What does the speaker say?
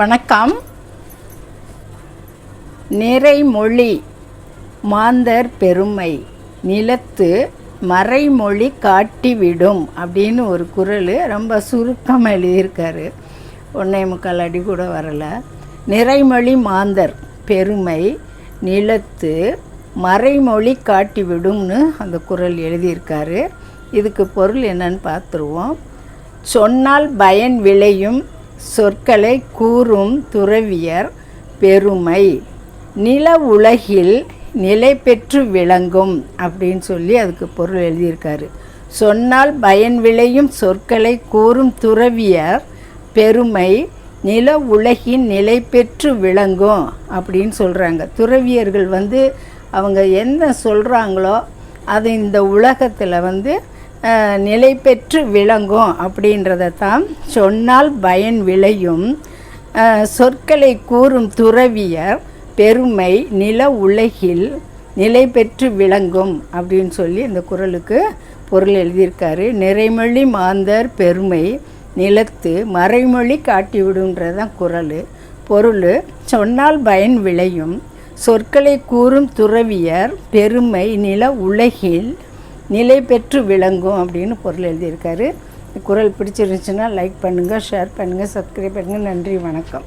வணக்கம். நிறைமொழி மாந்தர் பெருமை நிலத்து மறைமொழி காட்டிவிடும் அப்படின்னு ஒரு குறள் ரொம்ப சுருக்கமாக எழுதியிருக்காரு. 1.25 அடி கூட வரலை. நிறைமொழி மாந்தர் பெருமை நிலத்து மறைமொழி காட்டிவிடும்னு அந்த குறள் எழுதியிருக்காரு. இதுக்கு பொருள் என்னன்னு பார்த்துருவோம். சொன்னால் பயன் விளையும் சொற்களை கூறும் துறவியர் பெருமை நில உலகில் நிலை பெற்று விளங்கும் அப்படின்னு சொல்லி அதுக்கு பொருள் எழுதியிருக்காரு. சொன்னால் பயன் விளையும் சொற்களை கூறும் துறவியர் பெருமை நில உலகின் நிலை பெற்று விளங்கும் அப்படின்னு சொல்கிறாங்க. துறவியர்கள் அவங்க என்ன சொல்கிறாங்களோ அது இந்த உலகத்தில் நிலை பெற்று விளங்கும் அப்படின்றத தான் சொன்னால் பயன் விளையும் சொற்களை கூறும் துறவியர் பெருமை நில உலகில் நிலை பெற்று விளங்கும் அப்படின்னு சொல்லி இந்த குறளுக்கு பொருள் எழுதியிருக்காரு. நிறைமொழி மாந்தர் பெருமை நிலத்து மறைமொழி காட்டிவிடுன்றதான் குறள். பொருள் சொன்னால் பயன் விளையும் சொற்களை கூறும் துறவியர் பெருமை நில உலகில் நிலை பெற்று விளங்கும் அப்படின்னு பொருள் எழுதியிருக்காரு. குறள் பிடிச்சிருந்துச்சுன்னா லைக் பண்ணுங்கள், ஷேர் பண்ணுங்கள், சப்ஸ்கிரைப் பண்ணுங்கள். நன்றி, வணக்கம்.